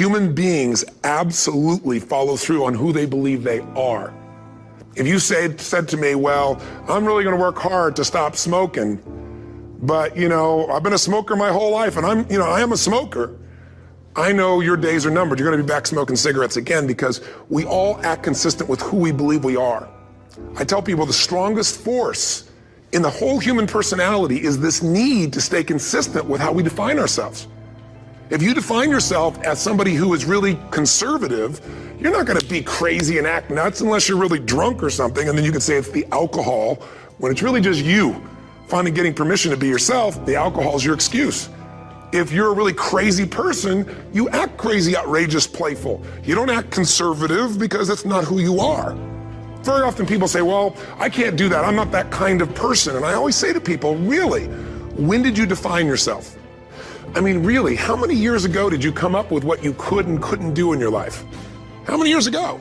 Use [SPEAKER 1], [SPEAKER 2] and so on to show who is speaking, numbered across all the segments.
[SPEAKER 1] Human beings absolutely follow through on who they believe they are. If you said to me, well, I'm really gonna work hard to stop smoking, but I've been a smoker my whole life and I am a smoker. I know your days are numbered. You're gonna be back smoking cigarettes again, because we all act consistent with who we believe we are. I tell people the strongest force in the whole human personality is this need to stay consistent with how we define ourselves. If you define yourself as somebody who is really conservative, you're not gonna be crazy and act nuts unless you're really drunk or something, and then you can say it's the alcohol, when it's really just you finally getting permission to be yourself. The alcohol is your excuse. If you're a really crazy person, you act crazy, outrageous, playful. You don't act conservative because that's not who you are. Very often people say, well, I can't do that. I'm not that kind of person. And I always say to people, really, when did you define yourself? I mean, really, how many years ago did you come up with what you could and couldn't do in your life? How many years ago?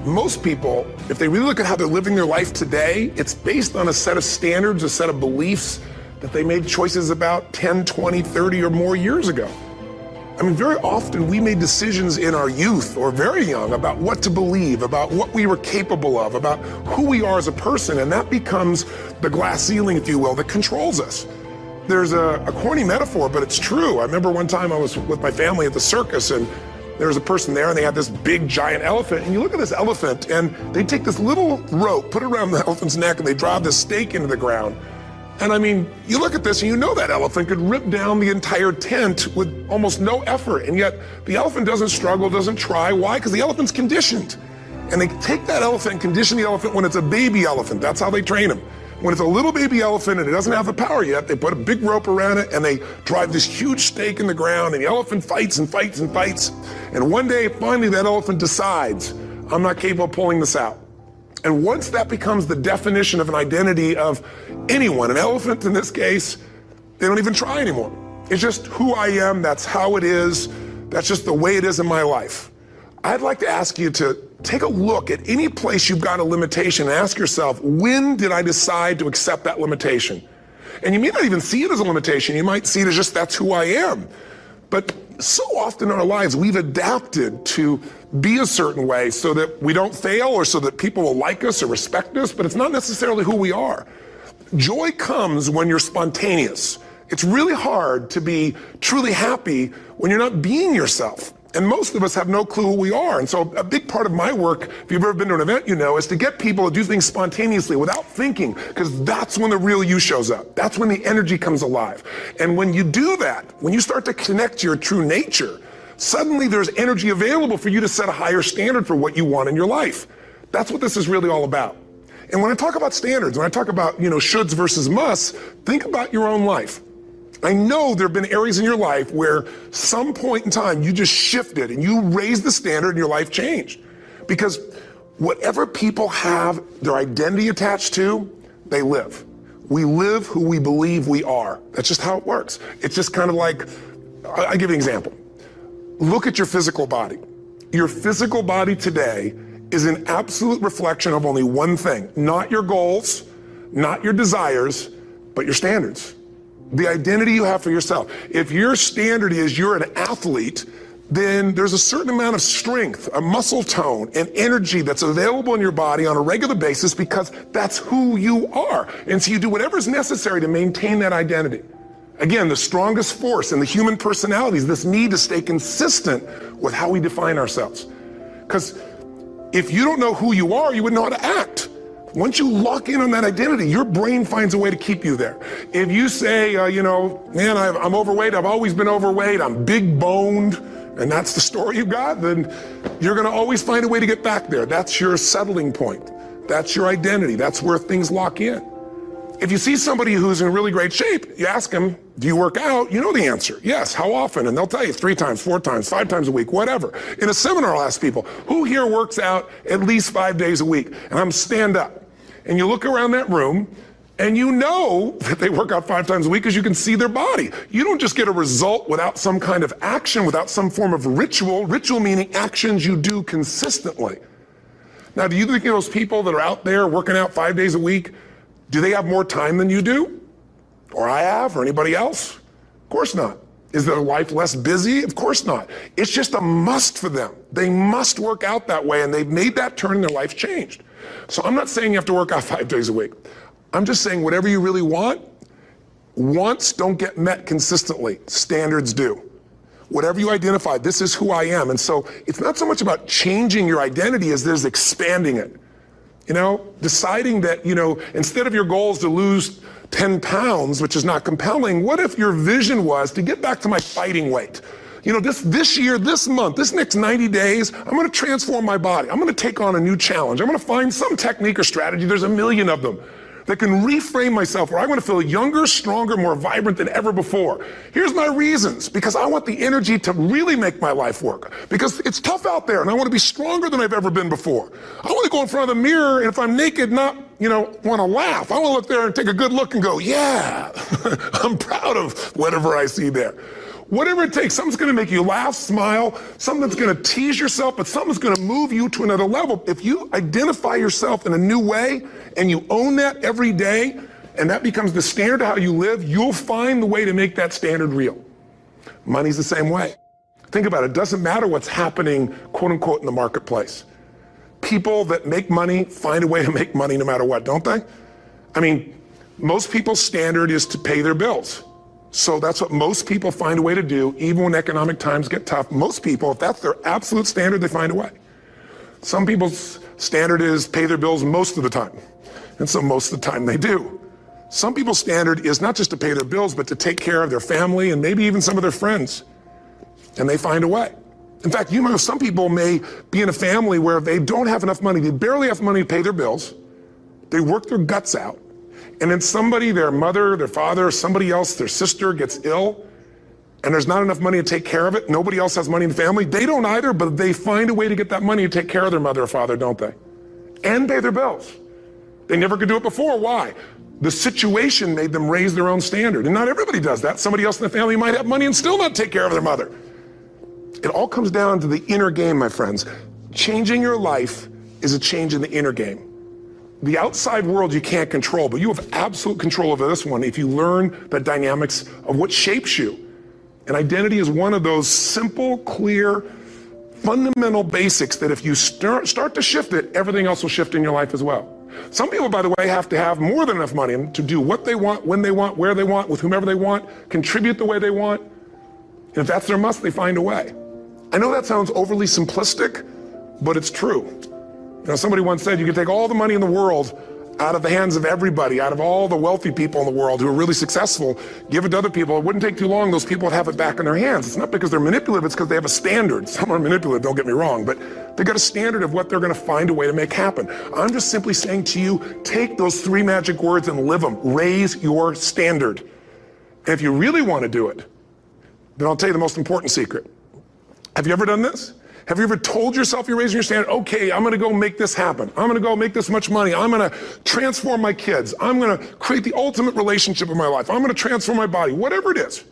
[SPEAKER 1] Most people, if they really look at how they're living their life today, it's based on a set of standards, a set of beliefs that they made choices about 10, 20, 30 or more years ago. I mean, very often we made decisions in our youth or very young about what to believe, about what we were capable of, about who we are as a person, and that becomes the glass ceiling, if you will, that controls us. There's a corny metaphor, but it's true. I remember one time I was with my family at the circus, and there was a person there and they had this big giant elephant, and you look at this elephant and they take this little rope, put it around the elephant's neck, and they drive this stake into the ground. And I mean, you look at this and you know that elephant could rip down the entire tent with almost no effort, and yet the elephant doesn't struggle, doesn't try. Why? Because the elephant's conditioned. And they take that elephant and condition the elephant when it's a baby elephant. That's how they train them. When it's a little baby elephant and it doesn't have the power yet, they put a big rope around it and they drive this huge stake in the ground, and the elephant fights and fights and fights. And one day, finally, that elephant decides, I'm not capable of pulling this out. And once that becomes the definition of an identity of anyone, an elephant in this case, they don't even try anymore. It's just who I am, that's how it is, that's just the way it is in my life. I'd like to ask you to take a look at any place you've got a limitation and ask yourself, when did I decide to accept that limitation? And you may not even see it as a limitation, you might see it as just that's who I am. But so often in our lives, we've adapted to be a certain way so that we don't fail or so that people will like us or respect us, but it's not necessarily who we are. Joy comes when you're spontaneous. It's really hard to be truly happy when you're not being yourself. And most of us have no clue who we are. And so a big part of my work, if you've ever been to an event, you know, is to get people to do things spontaneously without thinking, because that's when the real you shows up. That's when the energy comes alive. And when you do that, when you start to connect to your true nature, suddenly there's energy available for you to set a higher standard for what you want in your life. That's what this is really all about. And when I talk about standards, when I talk about, shoulds versus musts, think about your own life. I know there have been areas in your life where some point in time you just shifted and you raised the standard and your life changed. Because whatever people have their identity attached to, they live. We live who we believe we are. That's just how it works. It's just kind of like, I'll give you an example. Look at your physical body. Your physical body today is an absolute reflection of only one thing, not your goals, not your desires, but your standards. The identity you have for yourself. If your standard is you're an athlete, then there's a certain amount of strength, a muscle tone, and energy that's available in your body on a regular basis because that's who you are. And so you do whatever is necessary to maintain that identity. Again, the strongest force in the human personality is this need to stay consistent with how we define ourselves. Because if you don't know who you are, you wouldn't know how to act. Once you lock in on that identity, your brain finds a way to keep you there. If you say, man, I'm overweight, I've always been overweight, I'm big boned, and that's the story you've got, then you're gonna always find a way to get back there. That's your settling point. That's your identity. That's where things lock in. If you see somebody who's in really great shape, you ask them, do you work out? You know the answer. Yes, how often? And they'll tell you 3 times, 4 times, 5 times a week, whatever. In a seminar, I'll ask people, who here works out at least 5 days a week? And I'm stand up. And you look around that room and you know that they work out 5 times a week because you can see their body. You don't just get a result without some kind of action, without some form of ritual. Ritual meaning actions you do consistently. Now, do you think those people that are out there working out 5 days a week, do they have more time than you do? Or I have, or anybody else? Of course not. Is their life less busy? Of course not. It's just a must for them. They must work out that way, and they've made that turn and their life's changed. So I'm not saying you have to work out 5 days a week. I'm just saying whatever you really want, wants don't get met consistently. Standards do. Whatever you identify, this is who I am. And so it's not so much about changing your identity as there's expanding it. Deciding that, instead of your goal is to lose 10 pounds, which is not compelling, what if your vision was to get back to my fighting weight? This year, this month, this next 90 days, I'm going to transform my body. I'm going to take on a new challenge. I'm going to find some technique or strategy, there's a million of them, that can reframe myself where I want to feel younger, stronger, more vibrant than ever before. Here's my reasons. Because I want the energy to really make my life work. Because it's tough out there and I want to be stronger than I've ever been before. I want to go in front of the mirror and if I'm naked, not, want to laugh. I want to look there and take a good look and go, yeah, I'm proud of whatever I see there. Whatever it takes, something's going to make you laugh, smile, something's going to tease yourself, but something's going to move you to another level. If you identify yourself in a new way and you own that every day, and that becomes the standard of how you live, you'll find the way to make that standard real. Money's the same way. Think about it. It doesn't matter what's happening, quote unquote, in the marketplace. People that make money find a way to make money no matter what, don't they? I mean, most people's standard is to pay their bills. So that's what most people find a way to do, even when economic times get tough. Most people, if that's their absolute standard, they find a way. Some people's standard is pay their bills most of the time. And so most of the time they do. Some people's standard is not just to pay their bills, but to take care of their family and maybe even some of their friends. And they find a way. In fact, some people may be in a family where they don't have enough money. They barely have money to pay their bills. They work their guts out. And then somebody, their mother, their father, somebody else, their sister gets ill, and there's not enough money to take care of it. Nobody else has money in the family. They don't either, but they find a way to get that money to take care of their mother or father, don't they? And pay their bills. They never could do it before. Why? The situation made them raise their own standard. And not everybody does that. Somebody else in the family might have money and still not take care of their mother. It all comes down to the inner game, my friends. Changing your life is a change in the inner game. The outside world you can't control, but you have absolute control over this one if you learn the dynamics of what shapes you. And identity is one of those simple, clear, fundamental basics that if you start to shift it, everything else will shift in your life as well. Some people, by the way, have to have more than enough money to do what they want, when they want, where they want, with whomever they want, contribute the way they want. And if that's their must, they find a way. I know that sounds overly simplistic, but it's true. Somebody once said you could take all the money in the world out of the hands of everybody, out of all the wealthy people in the world who are really successful, give it to other people. It wouldn't take too long. Those people would have it back in their hands. It's not because they're manipulative. It's because they have a standard. Some are manipulative, don't get me wrong, but they've got a standard of what they're going to find a way to make happen. I'm just simply saying to you, take those 3 magic words and live them. Raise your standard. And if you really want to do it, then I'll tell you the most important secret. Have you ever done this? Have you ever told yourself you're raising your standard? Okay, I'm going to go make this happen. I'm going to go make this much money. I'm going to transform my kids. I'm going to create the ultimate relationship in my life. I'm going to transform my body, whatever it is.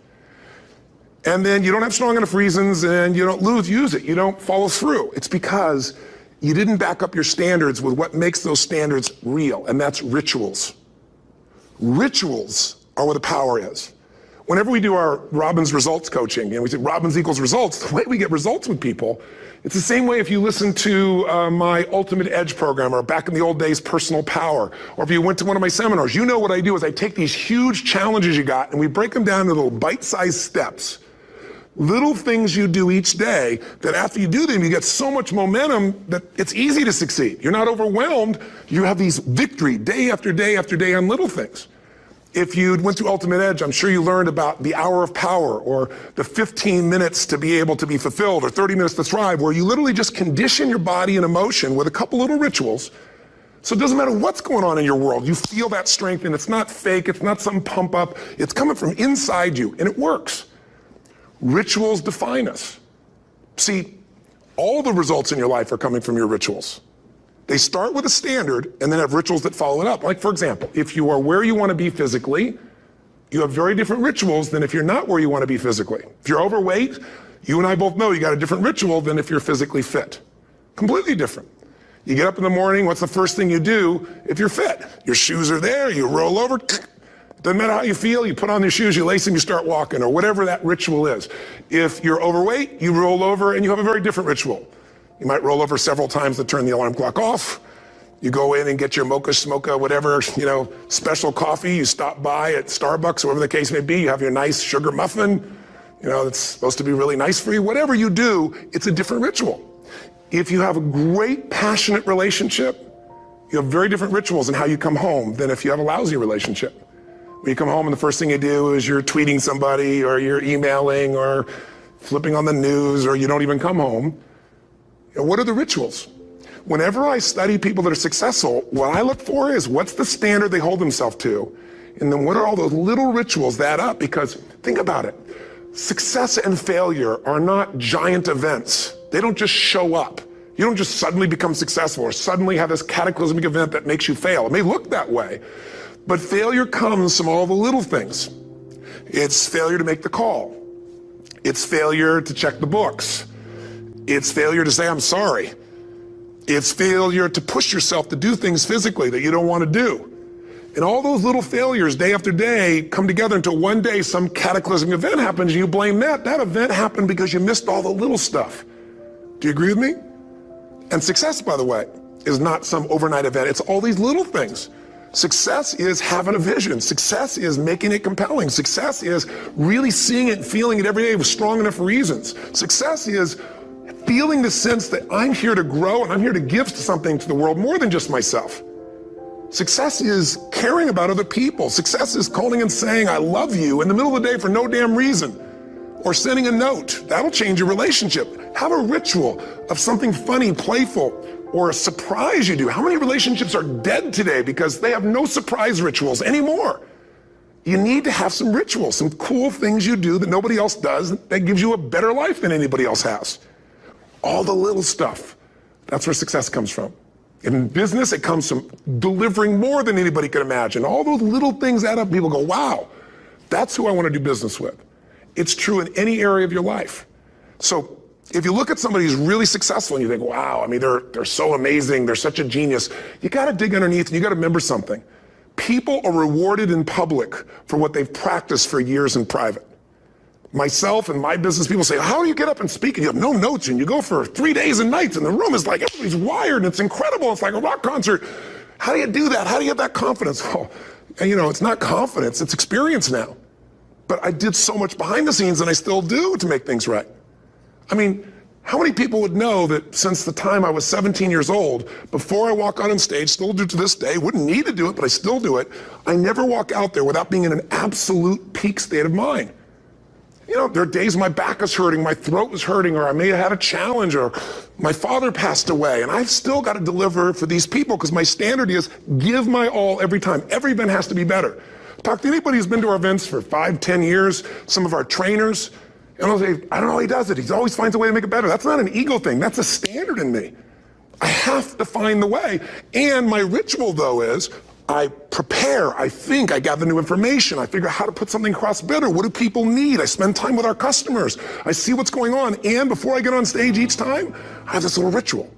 [SPEAKER 1] And then you don't have strong enough reasons and you don't use it. You don't follow through. It's because you didn't back up your standards with what makes those standards real, and that's rituals. Rituals are where the power is. Whenever we do our Robbins results coaching, and we say Robbins equals results, the way we get results with people, it's the same way if you listen to my Ultimate Edge program, or back in the old days, Personal Power, or if you went to one of my seminars. You know what I do is I take these huge challenges you got and we break them down into little bite-sized steps. Little things you do each day that after you do them, you get so much momentum that it's easy to succeed. You're not overwhelmed. You have these victory day after day after day on little things. If you went through Ultimate Edge, I'm sure you learned about the hour of power, or the 15 minutes to be able to be fulfilled, or 30 minutes to thrive, where you literally just condition your body and emotion with a couple little rituals. So it doesn't matter what's going on in your world. You feel that strength, and it's not fake. It's not some pump up. It's coming from inside you, and it works. Rituals define us. See, all the results in your life are coming from your rituals. They start with a standard and then have rituals that follow it up. Like, for example, if you are where you want to be physically, you have very different rituals than if you're not where you want to be physically. If you're overweight, you and I both know you got a different ritual than if you're physically fit. Completely different. You get up in the morning, what's the first thing you do if you're fit? Your shoes are there, you roll over, Doesn't matter how you feel, you put on your shoes, you lace them, you start walking, or whatever that ritual is. If you're overweight, you roll over and you have a very different ritual. You might roll over several times to turn the alarm clock off. You go in and get your mocha, smocha, whatever, special coffee. You stop by at Starbucks, whatever the case may be. You have your nice sugar muffin. That's supposed to be really nice for you. Whatever you do, it's a different ritual. If you have a great, passionate relationship, you have very different rituals in how you come home than if you have a lousy relationship. When you come home and the first thing you do is you're tweeting somebody, or you're emailing, or flipping on the news, or you don't even come home. What are the rituals? Whenever I study people that are successful, what I look for is what's the standard they hold themselves to, and then what are all those little rituals that add up? Because think about it. Success and failure are not giant events. They don't just show up. You don't just suddenly become successful or suddenly have this cataclysmic event that makes you fail. It may look that way, but failure comes from all the little things. It's failure to make the call. It's failure to check the books. It's failure to say, I'm sorry. It's failure to push yourself to do things physically that you don't want to do. And all those little failures day after day come together until one day some cataclysmic event happens and you blame that. That event happened because you missed all the little stuff. Do you agree with me? And success, by the way, is not some overnight event. It's all these little things. Success is having a vision. Success is making it compelling. Success is really seeing it and feeling it every day with strong enough reasons. Success is feeling the sense that I'm here to grow and I'm here to give something to the world more than just myself. Success is caring about other people. Success is calling and saying, I love you in the middle of the day for no damn reason. Or sending a note. That'll change your relationship. Have a ritual of something funny, playful, or a surprise you do. How many relationships are dead today because they have no surprise rituals anymore? You need to have some rituals, some cool things you do that nobody else does that gives you a better life than anybody else has. All the little stuff. That's where success comes from. In business, it comes from delivering more than anybody could imagine. All those little things add up. People go, wow, that's who I want to do business with. It's true in any area of your life. So if you look at somebody who's really successful and you think, wow, they're so amazing, they're such a genius, you got to dig underneath and you got to remember something. People are rewarded in public for what they've practiced for years in private. Myself and my business people say, how do you get up and speak? And you have no notes and you go for 3 days and nights and the room is like, everybody's wired and it's incredible. It's like a rock concert. How do you do that? How do you have that confidence? Oh, it's not confidence, it's experience now. But I did so much behind the scenes and I still do to make things right. How many people would know that since the time I was 17 years old, before I walk out on stage, still do to this day, wouldn't need to do it, but I still do it, I never walk out there without being in an absolute peak state of mind. There are days my back is hurting, my throat was hurting, or I may have had a challenge, or my father passed away, and I've still got to deliver for these people because my standard is give my all every time. Every event has to be better. Talk to anybody who's been to our events for 5, 10 years, some of our trainers, and I'll say, I don't know how he does it. He always finds a way to make it better. That's not an ego thing. That's a standard in me. I have to find the way. And my ritual, though, is I prepare, I think, I gather new information, I figure out how to put something across better. What do people need? I spend time with our customers. I see what's going on. And before I get on stage each time, I have this little ritual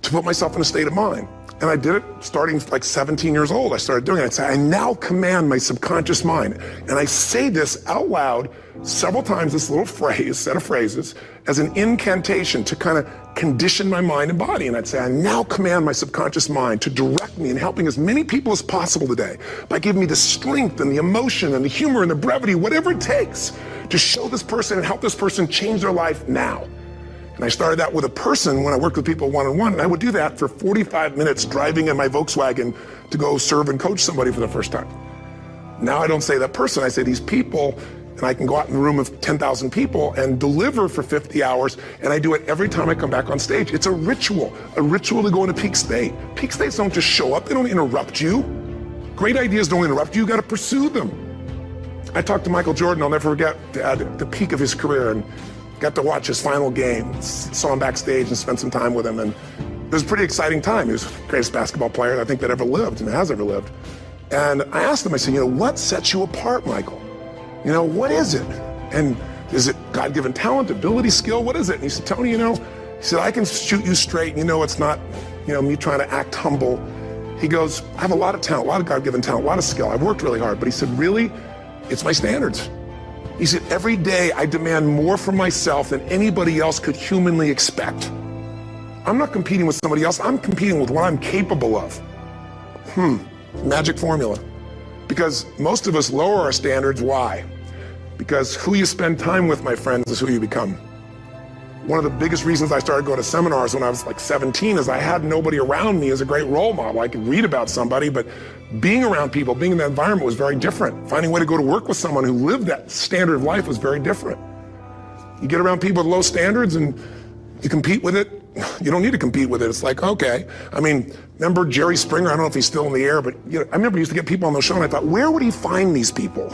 [SPEAKER 1] to put myself in a state of mind. And I did it starting like 17 years old. I started doing it. I'd say, I now command my subconscious mind. And I say this out loud several times, this little phrase, set of phrases, as an incantation to kind of condition my mind and body. And I'd say, I now command my subconscious mind to direct me in helping as many people as possible today by giving me the strength and the emotion and the humor and the brevity, whatever it takes to show this person and help this person change their life now. And I started that with a person when I worked with people one-on-one, and I would do that for 45 minutes driving in my Volkswagen to go serve and coach somebody for the first time. Now I don't say that person, I say these people, and I can go out in a room of 10,000 people and deliver for 50 hours, and I do it every time I come back on stage. It's a ritual to go into peak state. Peak states don't just show up, they don't interrupt you. Great ideas don't interrupt you, you gotta pursue them. I talked to Michael Jordan, I'll never forget, at the peak of his career, and got to watch his final game, saw him backstage and spent some time with him, and it was a pretty exciting time. He was the greatest basketball player I think that ever lived and has ever lived. And I asked him, I said, what sets you apart, Michael? What is it? And is it God-given talent, ability, skill? What is it? And he said, Tony, he said, I can shoot you straight, it's not, me trying to act humble. He goes, I have a lot of talent, a lot of God-given talent, a lot of skill. I've worked really hard. But he said, really, it's my standards. He said, every day I demand more from myself than anybody else could humanly expect. I'm not competing with somebody else. I'm competing with what I'm capable of. Magic formula. Because most of us lower our standards. Why? Because who you spend time with, my friends, is who you become. One of the biggest reasons I started going to seminars when I was like 17 is I had nobody around me as a great role model. I could read about somebody, but being around people, being in that environment was very different. Finding a way to go to work with someone who lived that standard of life was very different. You get around people with low standards and you compete with it. You don't need to compete with it. It's like, okay. I mean, remember Jerry Springer? I don't know if he's still in the air, but I remember he used to get people on the show and I thought, where would he find these people?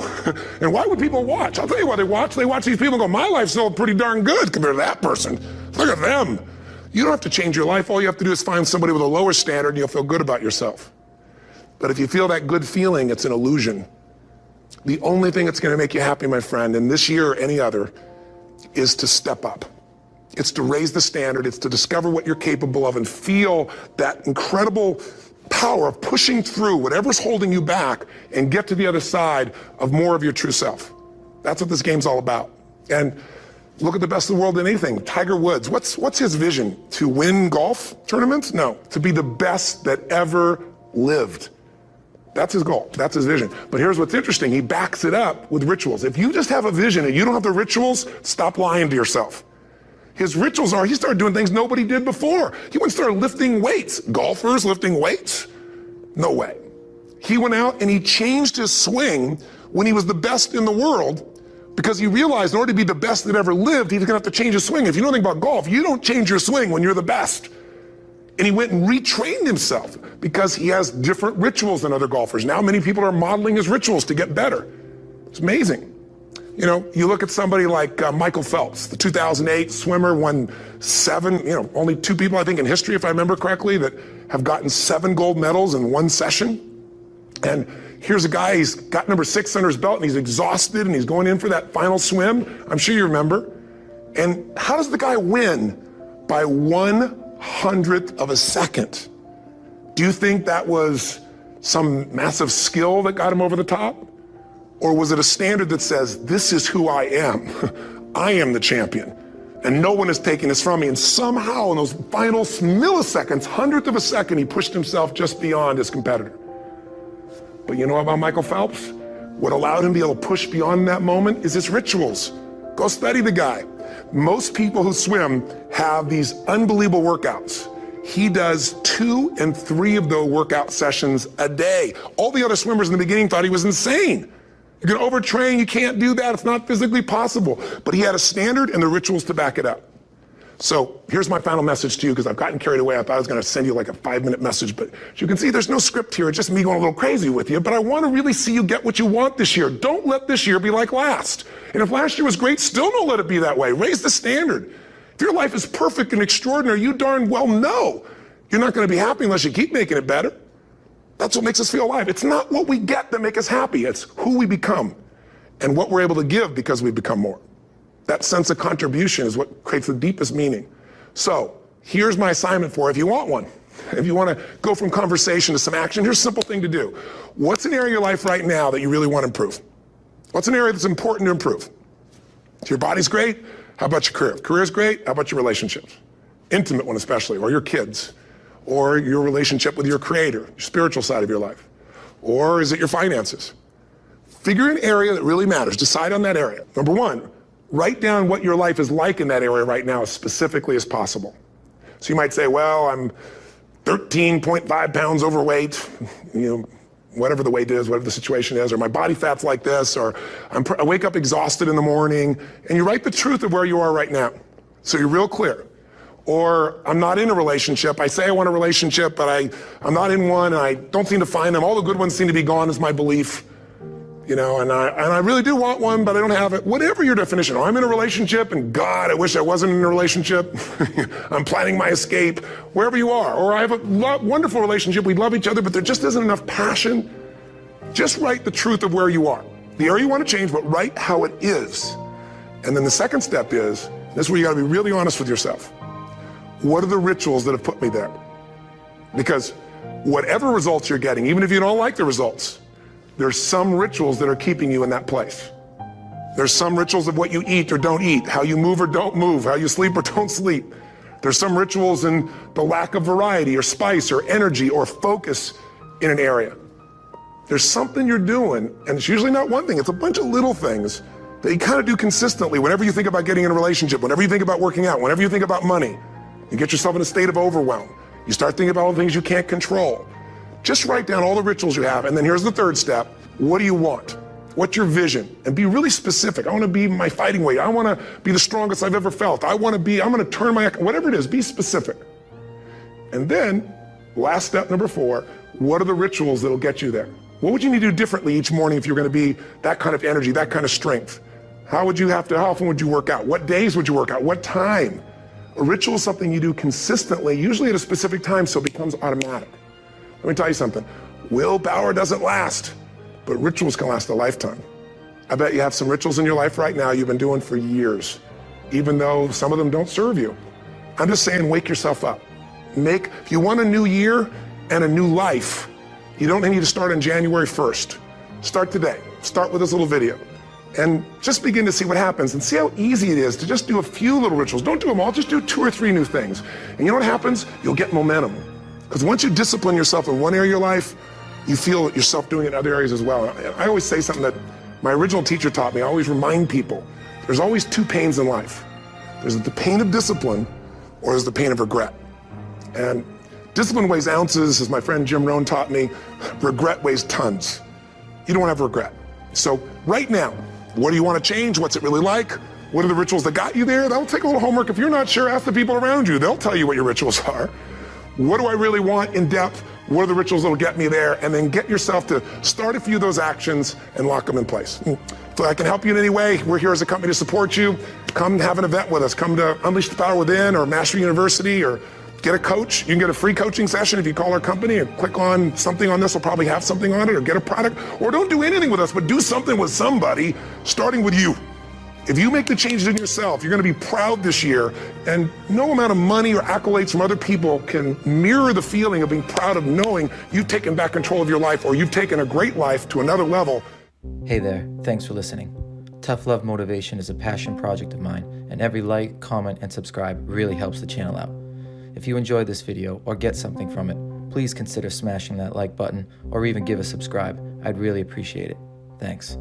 [SPEAKER 1] And why would people watch? I'll tell you why they watch. They watch these people and go, my life's still pretty darn good compared to that person. Look at them. You don't have to change your life. All you have to do is find somebody with a lower standard and you'll feel good about yourself. But if you feel that good feeling, it's an illusion. The only thing that's going to make you happy, my friend, and this year or any other, is to step up. It's to raise the standard. It's to discover what you're capable of and feel that incredible power of pushing through whatever's holding you back and get to the other side of more of your true self. That's what this game's all about. And look at the best of the world in anything. Tiger Woods, what's his vision? To win golf tournaments? No, to be the best that ever lived. That's his goal. That's his vision. But here's what's interesting. He backs it up with rituals. If you just have a vision and you don't have the rituals, stop lying to yourself. His rituals are, he started doing things nobody did before. He went and started lifting weights. Golfers lifting weights? No way. He went out and he changed his swing when he was the best in the world because he realized in order to be the best that ever lived, he was gonna have to change his swing. If you know anything about golf, you don't change your swing when you're the best. And he went and retrained himself because he has different rituals than other golfers. Now many people are modeling his rituals to get better. It's amazing. You know, you look at somebody like Michael Phelps, the 2008 swimmer, won 7, only 2 people, I think, in history, if I remember correctly, that have gotten 7 gold medals in one session. And here's a guy, he's got number 6 under his belt, and he's exhausted, and he's going in for that final swim. I'm sure you remember. And how does the guy win? By 1/100th of a second. Do you think that was some massive skill that got him over the top? Or was it a standard that says, this is who I am? I am the champion. And no one is taking this from me. And somehow in those final milliseconds, 1/100th of a second, he pushed himself just beyond his competitor. But you know about Michael Phelps? What allowed him to be able to push beyond that moment is his rituals. Go study the guy. Most people who swim have these unbelievable workouts. He does 2 and 3 of those workout sessions a day. All the other swimmers in the beginning thought he was insane. You're gonna overtrain, you can't do that, it's not physically possible. But he had a standard and the rituals to back it up. So here's my final message to you, because I've gotten carried away. I thought I was gonna send you like a 5-minute message, but as you can see, there's no script here. It's just me going a little crazy with you, but I wanna really see you get what you want this year. Don't let this year be like last. And if last year was great, still don't let it be that way. Raise the standard. If your life is perfect and extraordinary, you darn well know you're not gonna be happy unless you keep making it better. That's what makes us feel alive. It's not what we get that makes us happy. It's who we become and what we're able to give because we become more. That sense of contribution is what creates the deepest meaning. So here's my assignment for you if you want one. If you want to go from conversation to some action, here's a simple thing to do. What's an area of your life right now that you really want to improve? What's an area that's important to improve? If your body's great, how about your career? If career's great, how about your relationships? Intimate one especially, or your kids. Or your relationship with your creator, your spiritual side of your life? Or is it your finances? Figure an area that really matters. Decide on that area. Number 1, write down what your life is like in that area right now as specifically as possible. So you might say, well, I'm 13.5 pounds overweight, whatever the weight is, whatever the situation is, or my body fat's like this, or I wake up exhausted in the morning, and you write the truth of where you are right now. So you're real clear. Or I'm not in a relationship. I say I want a relationship, but I'm not in one, and I don't seem to find them. All the good ones seem to be gone is my belief. And I really do want one, but I don't have it. Whatever your definition. Or I'm in a relationship, and God, I wish I wasn't in a relationship. I'm planning my escape. Wherever you are. Or I have a wonderful relationship. We love each other, but there just isn't enough passion. Just write the truth of where you are. The area you want to change, but write how it is. And then the second step is, this is where you got to be really honest with yourself. What are the rituals that have put me there? Because whatever results you're getting, even if you don't like the results, there's some rituals that are keeping you in that place. There's some rituals of what you eat or don't eat, how you move or don't move, how you sleep or don't sleep. There's some rituals in the lack of variety or spice or energy or focus in an area. There's something you're doing, and it's usually not one thing, it's a bunch of little things that you kind of do consistently whenever you think about getting in a relationship, whenever you think about working out, whenever you think about money. You get yourself in a state of overwhelm. You start thinking about all the things you can't control. Just write down all the rituals you have, and then here's the third step. What do you want? What's your vision? And be really specific. I want to be my fighting weight. I want to be the strongest I've ever felt. I'm going to turn whatever it is, be specific. And then, last step number 4, what are the rituals that'll get you there? What would you need to do differently each morning if you're going to be that kind of energy, that kind of strength? How often would you work out? What days would you work out? What time? A ritual is something you do consistently, usually at a specific time, so it becomes automatic. Let me tell you something. Willpower doesn't last, but rituals can last a lifetime. I bet you have some rituals in your life right now you've been doing for years, even though some of them don't serve you. I'm just saying, wake yourself up. If you want a new year and a new life, you don't need to start on January 1st. Start today. Start with this little video. And just begin to see what happens and see how easy it is to just do a few little rituals. Don't do them all, just do 2 or 3 new things. And you know what happens? You'll get momentum. Because once you discipline yourself in one area of your life, you feel yourself doing it in other areas as well. I always say something that my original teacher taught me. I always remind people, there's always 2 pains in life. There's the pain of discipline, or there's the pain of regret. And discipline weighs ounces, as my friend Jim Rohn taught me. Regret weighs tons. You don't have regret. So right now, what do you want to change? What's it really like? What are the rituals that got you there? That'll take a little homework. If you're not sure, ask the people around you. They'll tell you what your rituals are. What do I really want in depth? What are the rituals that'll get me there? And then get yourself to start a few of those actions and lock them in place. If I can help you in any way, we're here as a company to support you. Come have an event with us. Come to Unleash the Power Within or Mastery University, or get a coach. You can get a free coaching session if you call our company and click on something on this. Will probably have something on it, or get a product, or don't do anything with us, but do something with somebody, starting with you. If you make the changes in yourself, you're going to be proud this year, and no amount of money or accolades from other people can mirror the feeling of being proud of knowing you've taken back control of your life, or you've taken a great life to another level.
[SPEAKER 2] Hey there, thanks for listening. Tough Love Motivation is a passion project of mine, and every like, comment, and subscribe really helps the channel out. If you enjoyed this video or get something from it, please consider smashing that like button or even give a subscribe. I'd really appreciate it. Thanks.